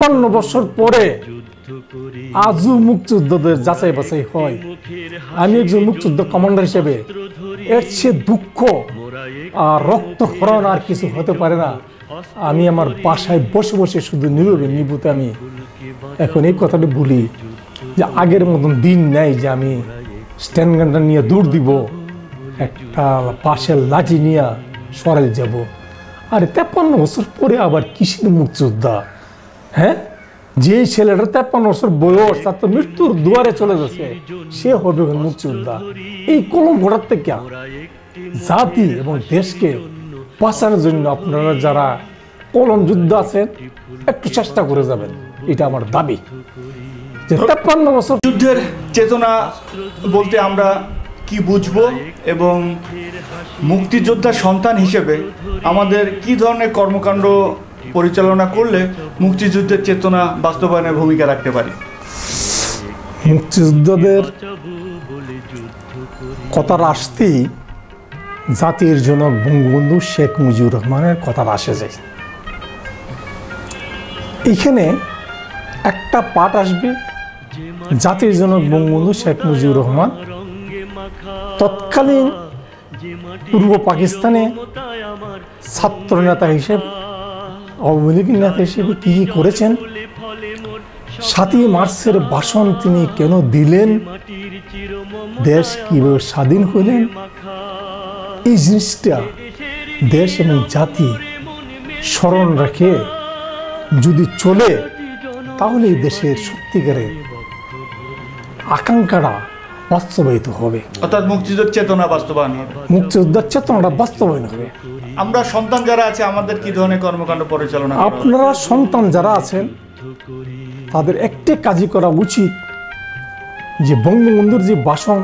53 বছর পরে আজও মুক্তিযোদ্ধাদের যাচাই বাছাই হয়। আমি একজন মুক্তিযোদ্ধা কমান্ডার হিসেবে এর চেয়ে দুঃখ আর রক্তক্ষরণ আর কিছু হতে পারে না। আমি আমার বাসায় বসে বসে শুধু নীরবে নিভৃতে আমি এখন এই কথাটা বলি যে আগের মতন দিন নেই যে আমি স্ট্যান্ড গানটা নিয়ে দৌড় দিব, একটা পাশের লাঠি নিয়ে সরাই যাব। আর 53 বছর পরে আবার কিসের মুক্তিযোদ্ধা? হ্যাঁ, যে ছেলেটা 53 বছর বয়স, তার তো মৃত্যুর দুয়ারে চলে যাচ্ছে, সে হবে মুক্তিযোদ্ধা। এই কলম ঘোড়ার থেকে জাতি এবং দেশকে বাঁচানোর জন্য আপনারা যারা কলম যুদ্ধ আছেন একটু চেষ্টা করে যাবেন, এটা আমার দাবি। যে 53 বছর যুদ্ধের চেতনা বলতে আমরা কি বুঝবো এবং মুক্তিযোদ্ধার সন্তান হিসেবে আমাদের কি ধরনের কর্মকাণ্ড পরিচালনা করলে মুক্তিযুদ্ধের চেতনা বাস্তবায়নের ভূমিকা রাখতে পারি? মুক্তিযোদ্ধাদের কথার আসতেই জাতির জনক বঙ্গবন্ধু শেখ মুজিবুর রহমানের কথার আসে যায়। এখানে একটা পাঠ আসবে, জাতির জনক বঙ্গবন্ধু শেখ মুজিবুর রহমান তৎকালীন পূর্ব পাকিস্তানে ছাত্র নেতা হিসেবে, আওয়ামী লীগের নেতা হিসেবে কি কি করেছেন, 7ই মার্চের ভাষণ তিনি কেন দিলেন, দেশ কিভাবে স্বাধীন হইলেন, এই জিনিসটা দেশ এবং জাতি স্মরণ রেখে যদি চলে তাহলে এই দেশের সত্যিকারের আকাঙ্ক্ষাটা বাস্তবায়িত হবে, অর্থাৎ মুক্তিযুদ্ধের চেতনা বাস্তবায়ন হবে, মুক্তিযোদ্ধার চেতনাটা বাস্তবায়ন হবে। আমরা সন্তান যারা আছে আমাদের কি ধরনের কর্মকাণ্ড পরিচালনা? আপনারা সন্তান যারা আছেন তাদের একটি কাজই করা উচিত যে বঙ্গবন্ধুর যে ভাষণ,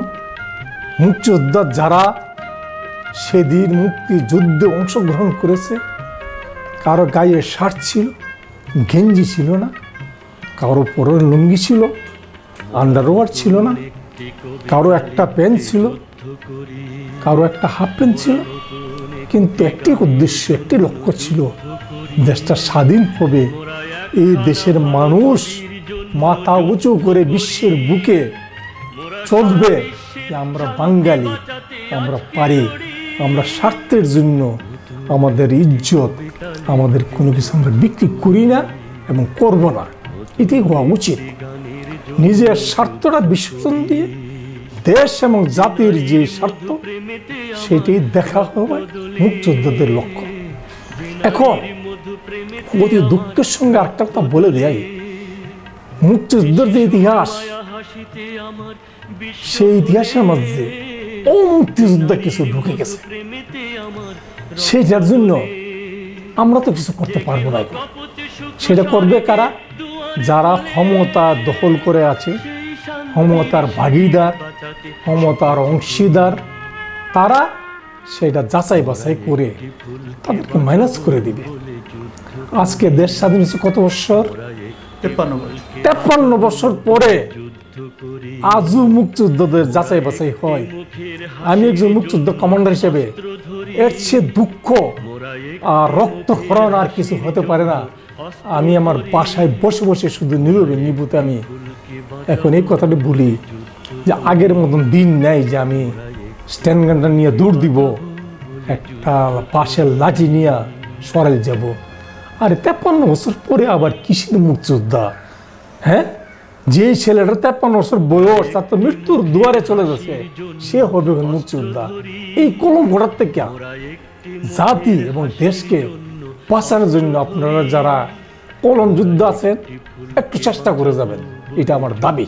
মুক্তিযোদ্ধা যারা সেদিন মুক্তিযুদ্ধে অংশগ্রহণ করেছে, কারো গায়ে শার্ট ছিল, গেঞ্জি ছিল না, কারো পরের লুঙ্গি ছিল, আন্ডারওয়্যার ছিল না, কারো একটা প্যান্ট ছিল, কারো একটা হাফ প্যান্ট ছিল, কিন্তু একটি উদ্দেশ্য, একটি লক্ষ্য ছিল, দেশটা স্বাধীন হবে, এই দেশের মানুষ মাথা উঁচু করে বিশ্বের বুকে চলবে যে আমরা বাঙালি, আমরা পারি, আমরা স্বার্থের জন্য আমাদের ইজ্জত, আমাদের কোনো কিছু আমরা বিক্রি করি না এবং করব না, এটি হওয়া উচিত। নিজের স্বার্থটা বিসর্জন দিয়ে দেশ এবং জাতির যে স্বার্থ সেটাই দেখা হবে মুক্তিযোদ্ধাদের লক্ষ্য। এখন অতি দুঃখের সঙ্গে আরেকটা কথা বলে দেয়, মুক্তিযুদ্ধের যে ইতিহাস, সেই ইতিহাসের মধ্যে মুক্তিযোদ্ধা কিছু ঢুকে গেছে, সেটার জন্য আমরা তো কিছু করতে পারবো না। সেটা করবে কারা? যারা ক্ষমতা দখল করে আছে, ক্ষমতার ভাগিদার, ক্ষমতার অংশীদার, তারা সেটা যাচাই বাছাই করে তাদেরকে মাইনাস করে দিবে। আজকে দেশ স্বাধীন হয়েছে কত বছর? 53 বছর পরে আজও মুক্তিযোদ্ধাদের যাচাই বাছাই হয়। আমি একজন মুক্তিযোদ্ধা কমান্ডার হিসেবে এর চেয়ে দুঃখ আর রক্তক্ষরণ আর কিছু হতে পারে না। আমি আমার বাসায় বসে বসে শুধু নীরবে নিভৃতে আমি এখন এই কথাটা বলি যে আগের মতন দিন নেই যে আমি স্ট্যান্ড গানটা নিয়ে দৌড় দিব, একটা পাশের লাঠি নিয়ে সরাই যাব। আর 53 বছর পরে আবার কিসের মুক্তিযোদ্ধা? হ্যাঁ, যে ছেলেটা 53 বছর বয়স, তার তো মৃত্যুর দুয়ারে চলে যাচ্ছে, সে হবে মুক্তিযোদ্ধা। এই কলম ঘোড়ার থেকে জাতি এবং দেশকে বাঁচানোর জন্য আপনারা যারা কলম যুদ্ধ আছেন একটু চেষ্টা করে যাবেন, এটা আমার দাবি।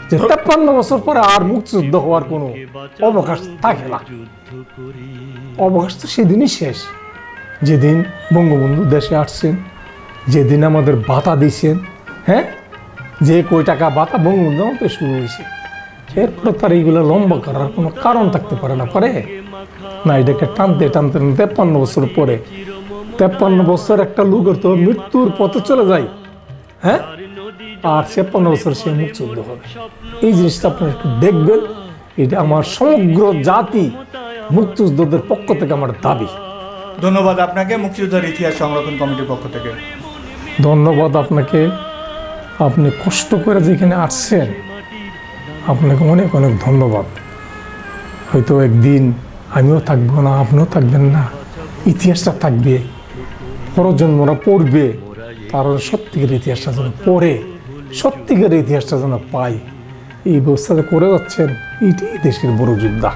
যে 53 বছর পরে আর মুক্তিযুদ্ধ হওয়ার কোনো অবকাশ থাকে না। অবকাশ তো সেদিনই শেষ, যেদিন বঙ্গবন্ধু দেশে আসছেন, যেদিন আমাদের ভাতা দিয়েছেন। হ্যাঁ, যে কই টাকা ভাতা বঙ্গবন্ধু আমাদের শুরু হয়েছে, এরপরে তার এইগুলো লম্বা করার কোনো কারণ থাকতে পারে না, পারে না। এটাকে টানতে টানতে 53 বছর পরে, 53 বছর একটা লোকের তো মৃত্যুর পথে চলে যায়। হ্যাঁ, আর 56 বছর সে মুক্তিযুদ্ধ হবে। এই জিনিসটা আপনারা একটু দেখবেন, এটা আমার সমগ্র জাতি মুক্তিযোদ্ধাদের পক্ষ থেকে আমার দাবি। ধন্যবাদ আপনাকে মুক্তিযুদ্ধের ইতিহাস সংরক্ষণ কমিটির পক্ষ থেকে। ধন্যবাদ আপনাকে। আপনি কষ্ট করে যেখানে আসছেন, আপনাকে অনেক অনেক ধন্যবাদ। হয়তো একদিন আমিও থাকবো না, আপনিও থাকবেন না, ইতিহাসটা থাকবে, পরজন্মরা পড়বে, তার সত্যিকার ইতিহাসটা যেন পড়ে, সত্যিকার ইতিহাসটা যেন পাই, এই ব্যবস্থাটা করে যাচ্ছেন। এটাই দেশের বড় যোদ্ধা।